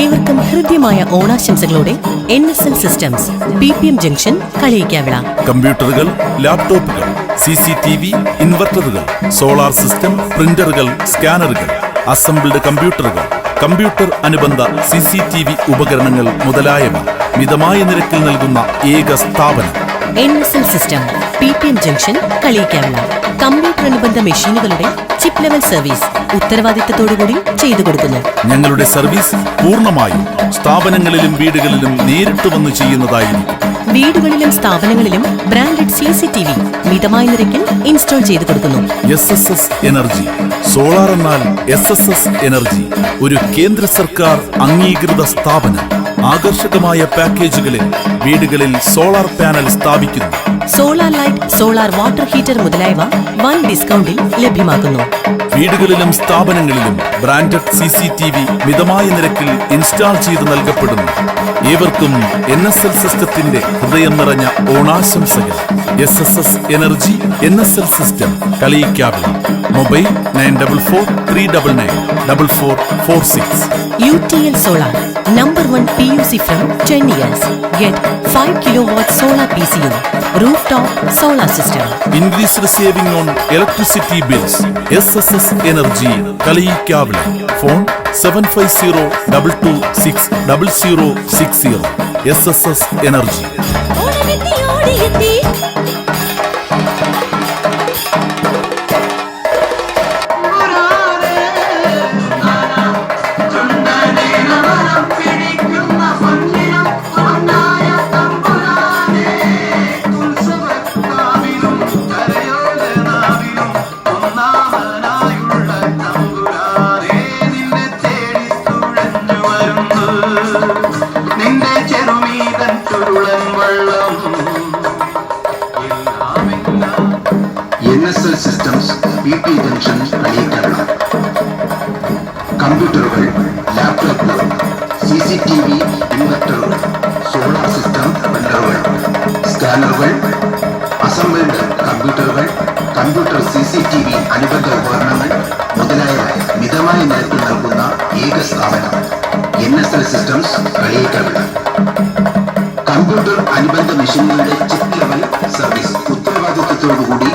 ഏവർക്കും ഹൃദ്യമായ ഓണാശംസകളോടെ NSL systems BPM junction Kaliyikkavila. കമ്പ്യൂട്ടറുകൾ, ലാപ്ടോപ്പുകൾ, CCTV, ഇൻവെർട്ടറുകൾ, സോളാർ സിസ്റ്റം, പ്രിന്ററുകൾ, സ്കാനറുകൾ, അസംബിൾഡ് കമ്പ്യൂട്ടറുകൾ, കമ്പ്യൂട്ടർ അനുബന്ധ CCTV ഉപകരണങ്ങൾ മുതലായവ മിതമായ നിരക്കിൽ നൽകുന്ന ഏക സ്ഥാപനം NSL system BPM junction Kaliyikkavila. Computer അനുബന്ധ മെഷീനുകളുടെ ചിപ്പ് ലെവൽ സർവീസ് ഉത്തരവാദിത്തത്തോടുകൂടി ചെയ്തു കൊടുക്കുന്നു. ഞങ്ങളുടെ സർവീസ് പൂർണ്ണമായും സ്ഥാപനങ്ങളിലും വീടുകളിലും നേരിട്ട് വന്ന് ചെയ്യുന്നതായിരിക്കും. വീടുകളിലും സ്ഥാപനങ്ങളിലും ബ്രാൻഡഡ് CCTV മിതമായ നിരക്കിൽ ഇൻസ്റ്റാൾ ചെയ്തു കൊടുക്കുന്നു. SSS energy. സോളാർ എന്നാൽ SSS എനർജി. ഒരു കേന്ദ്ര സർക്കാർ അംഗീകൃത സ്ഥാപനം. ആകർഷകമായ പാക്കേജുകളിൽ വീടുകളിൽ സോളാർ പാനൽ സ്ഥാപിക്കുന്നു. Solar light, solar water heater മുതലായവ വൻ ഡിസ്കൗണ്ടിൽ ലഭ്യമാക്കുന്നു. വീടുകളിലും സ്ഥാപനങ്ങളിലും ബ്രാൻഡഡ് CCTV മിതമായ നിരക്കിൽ ഇൻസ്റ്റാൾ ചെയ്ത് നൽകപ്പെടുന്നു. ഏവർക്കും NSL സിസ്റ്റത്തിന്റെ ഹൃദയം നിറഞ്ഞ ഓണാശംസകൾ. SSS energy, NSL system, Kaliyikkavila. Mobile 9443994446. UTL Solar, #1 PUC from 10 years. Get 5 kilowatt solar PCU, rooftop solar system. Increased saving on electricity bills. SSS Energy, Kaliyikkavila. Phone 7502260060. SSS Energy. NSL systems BP junction Kaliyikkavila. കമ്പ്യൂട്ടറുകൾ, ലാപ്ടോപ്പുകൾ, CCTV, ഇൻവെർട്ടറുകൾ, solar system, പ്രിന്ററുകൾ, സ്കാനറുകൾ, assembled കമ്പ്യൂട്ടറുകൾ, computer CCTV അനുബന്ധ ഉപകരണങ്ങൾ മുതലായവ മിതമായ നിരക്കിൽ നൽകുന്ന ഏക സ്ഥാപനം NSL സിസ്റ്റംസ് കളിയിക്കാവിള. കമ്പ്യൂട്ടർ അനുബന്ധ മെഷീനുകളുടെ ചിപ്പ് ലെവൽ സർവീസ് ഉത്തരവാദിത്തത്തോടുകൂടി